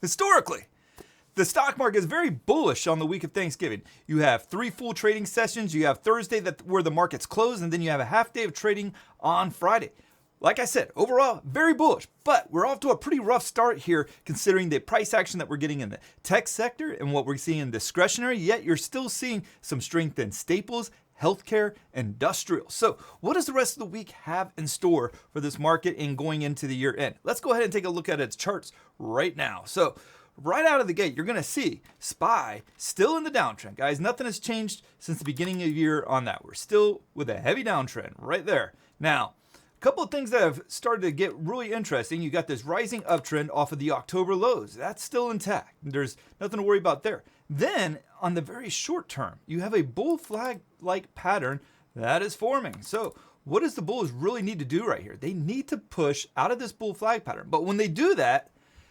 Historically, the stock market is very bullish on the week of Thanksgiving. You have 3 full trading sessions. You have Thursday where the market's closed, and then you have a half day of trading on Friday. Like I said, overall, very bullish, but we're off to a pretty rough start here considering the price action that we're getting in the tech sector and what we're seeing in discretionary, yet you're still seeing some strength in staples, healthcare, industrial. So what does the rest of the week have in store for this market and going into the year end? Let's go ahead and take a look at its charts right now. So right out of the gate, you're going to see SPY still in the downtrend. Guys, nothing has changed since the beginning of the year on that. We're still with a heavy downtrend right there. Now, a couple of things that have started to get really interesting. You got this rising uptrend off of the October lows. That's still intact. There's nothing to worry about there. Then on the very short term, you have a bull flag-like pattern that is forming. So what does the bulls really need to do right here? They need to push out of this bull flag pattern. But when they do that,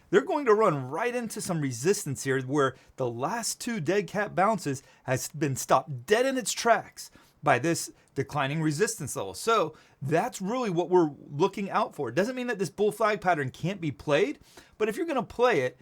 they're going to run right into some resistance here where the last 2 dead cat bounces has been stopped dead in its tracks by this declining resistance level. So that's really what we're looking out for. It doesn't mean that this bull flag pattern can't be played, but if you're going to play it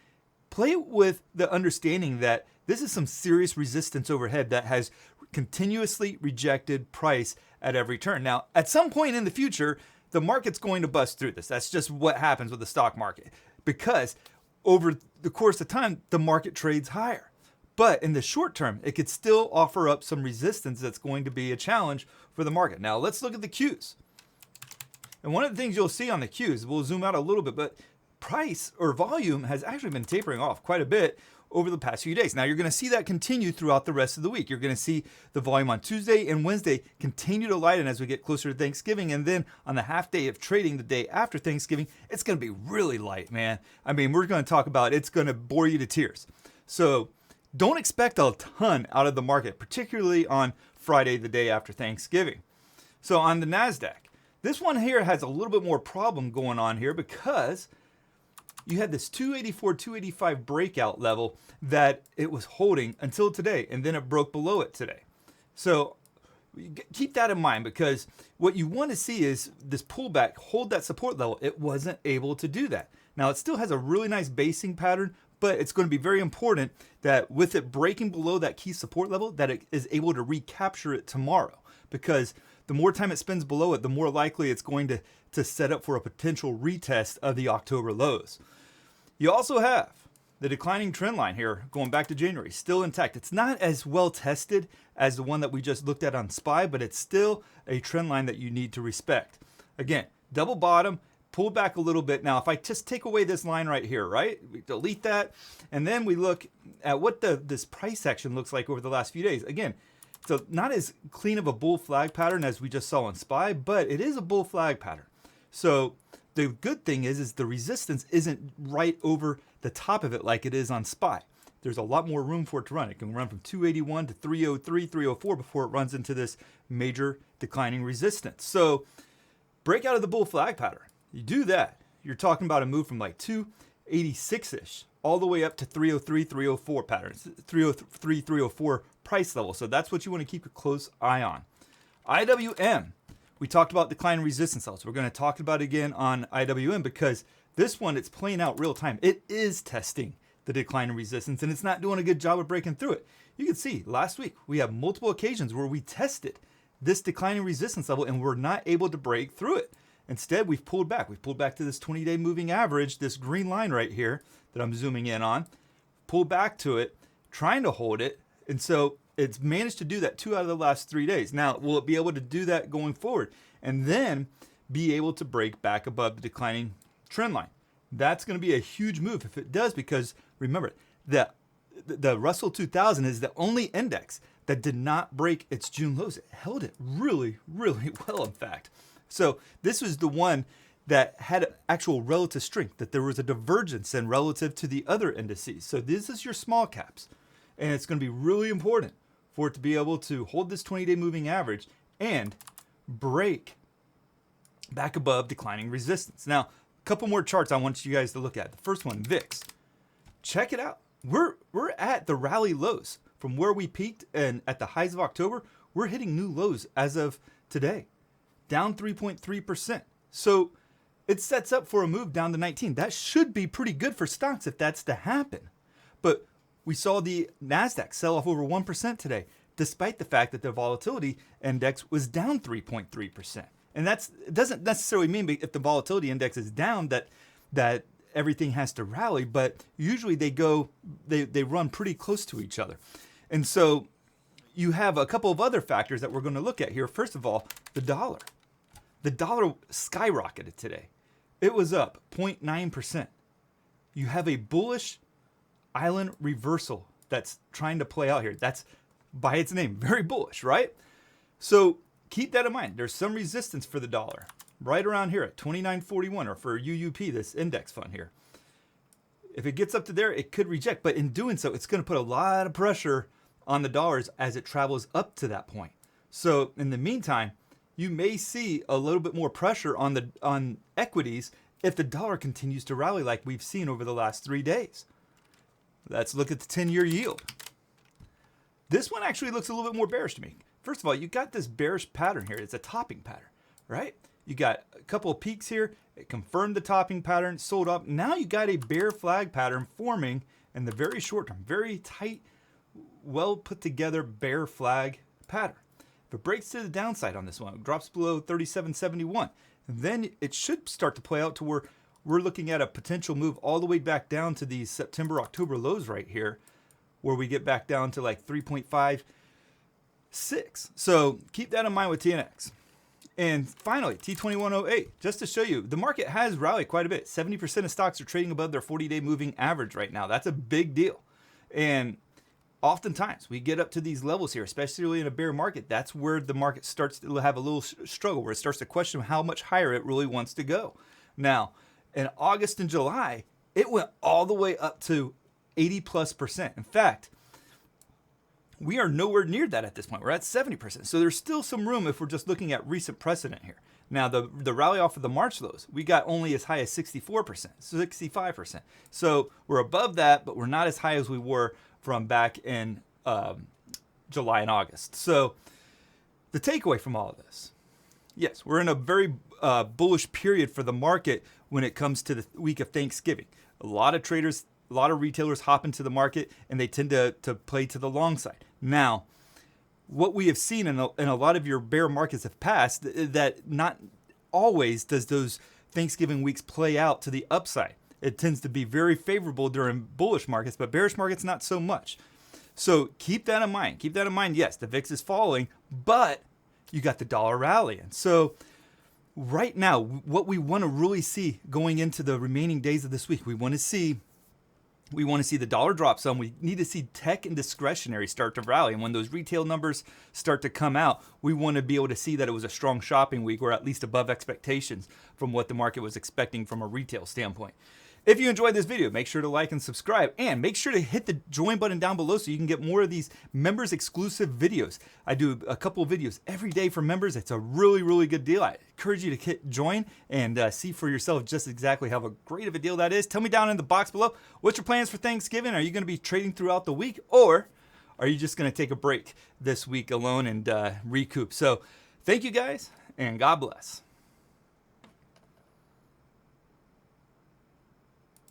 with the understanding that this is some serious resistance overhead that has continuously rejected price at every turn. Now, at some point in the future, the market's going to bust through this. That's just what happens with the stock market because over the course of time, the market trades higher. But in the short term, it could still offer up some resistance that's going to be a challenge for the market. Now, let's look at the Qs. And one of the things you'll see on the Qs, we'll zoom out a little bit, but price or volume has actually been tapering off quite a bit over the past few days. Now, you're going to see that continue throughout the rest of the week. You're going to see the volume on Tuesday and Wednesday continue to lighten as we get closer to Thanksgiving. And then on the half day of trading the day after Thanksgiving, it's going to be really light, man. I mean, we're going to talk about it's going to bore you to tears. So don't expect a ton out of the market, particularly on Friday, the day after Thanksgiving. So on the NASDAQ, this one here has a little bit more problem going on here because you had this 284, 285 breakout level that it was holding until today, and then it broke below it today. So keep that in mind because what you want to see is this pullback, hold that support level. It wasn't able to do that. Now, it still has a really nice basing pattern, but it's going to be very important that with it breaking below that key support level, that it is able to recapture it tomorrow. Because the more time it spends below it, the more likely it's going to set up for a potential retest of the October lows. You also have the declining trend line here going back to January, still intact. It's not as well tested as the one that we just looked at on SPY, but it's still a trend line that you need to respect. Again, double bottom, pull back a little bit. Now, if I just take away this line right here, right? We delete that, and then we look at what this price action looks like over the last few days. Again, so not as clean of a bull flag pattern as we just saw on SPY, but it is a bull flag pattern. So the good thing is the resistance isn't right over the top of it like it is on SPY. There's a lot more room for it to run. It can run from 281 to 303, 304 before it runs into this major declining resistance. So break out of the bull flag pattern. You do that, you're talking about a move from like 286-ish all the way up to 303, 304 patterns, 303, 304 price level. So that's what you want to keep a close eye on. IWM, we talked about declining resistance levels. We're going to talk about it again on IWM because this one, it's playing out real time. It is testing the declining resistance and it's not doing a good job of breaking through it. You can see last week we have multiple occasions where we tested this declining resistance level and we're not able to break through it. Instead, we've pulled back. We've pulled back to this 20-day moving average, this green line right here that I'm zooming in on. Pull back to it, trying to hold it. And so it's managed to do that 2 out of the last 3 days. Now, will it be able to do that going forward? And then be able to break back above the declining trend line? That's going to be a huge move if it does because remember, the Russell 2000 is the only index that did not break its June lows. It held it really, really well, in fact. So this was the one that had actual relative strength, that there was a divergence in relative to the other indices. So this is your small caps. And it's going to be really important for it to be able to hold this 20-day moving average and break back above declining resistance. Now, a couple more charts I want you guys to look at. The first one, VIX. Check it out. We're at the rally lows. From where we peaked and at the highs of October, we're hitting new lows as of today. Down 3.3%. So it sets up for a move down to 19. That should be pretty good for stocks if that's to happen. But we saw the NASDAQ sell off over 1% today, despite the fact that the volatility index was down 3.3%. And it doesn't necessarily mean if the volatility index is down that everything has to rally, but usually they run pretty close to each other. And so you have a couple of other factors that we're going to look at here. First of all, the dollar. The dollar skyrocketed today. It was up 0.9%. You have a bullish island reversal that's trying to play out here. That's by its name, very bullish, right? So keep that in mind. There's some resistance for the dollar right around here at 29.41, or for UUP, this index fund here. If it gets up to there, it could reject, but in doing so, it's going to put a lot of pressure on the dollars as it travels up to that point. So in the meantime, you may see a little bit more pressure on equities if the dollar continues to rally like we've seen over the last 3 days. Let's look at the 10-year yield. This one actually looks a little bit more bearish to me. First of all, you got this bearish pattern here. It's a topping pattern, right? You got a couple of peaks here. It confirmed the topping pattern, sold up. Now you got a bear flag pattern forming in the very short term. Very tight, well put together bear flag pattern. If it breaks to the downside on this one, it drops below 37.71, then it should start to play out to where we're looking at a potential move all the way back down to these September, October lows right here, where we get back down to like 3.56. So keep that in mind with TNX. And finally, T2108, just to show you, the market has rallied quite a bit. 70% of stocks are trading above their 40-day moving average right now. That's a big deal. And oftentimes we get up to these levels here, especially in a bear market. That's where the market starts to have a little struggle, where it starts to question how much higher it really wants to go. Now, in August and July, it went all the way up to 80+%. In fact, we are nowhere near that at this point. We're at 70%. So there's still some room if we're just looking at recent precedent here. Now, the rally off of the March lows, we got only as high as 64%, 65%. So we're above that, but we're not as high as we were from back in July and August. So the takeaway from all of this, yes, we're in a very bullish period for the market when it comes to the week of Thanksgiving. A lot of traders, a lot of retailers hop into the market, and they tend to play to the long side. Now, what we have seen in a lot of your bear markets have passed, that not always does those Thanksgiving weeks play out to the upside. It tends to be very favorable during bullish markets, but bearish markets not so much. So keep that in mind. Keep that in mind. Yes, the VIX is falling, but you got the dollar rallying. So right now, what we want to really see going into the remaining days of this week, we want to see the dollar drop some. We need to see tech and discretionary start to rally. And when those retail numbers start to come out, we want to be able to see that it was a strong shopping week, or at least above expectations from what the market was expecting from a retail standpoint. If you enjoyed this video, make sure to like and subscribe, and make sure to hit the join button down below so you can get more of these members exclusive videos. I do a couple of videos every day for members. It's a really, really good deal. I encourage you to hit join and see for yourself just exactly how great of a deal that is. Tell me down in the box below, what's your plans for Thanksgiving? Are you going to be trading throughout the week, or are you just going to take a break this week alone and recoup? So thank you guys, and God bless.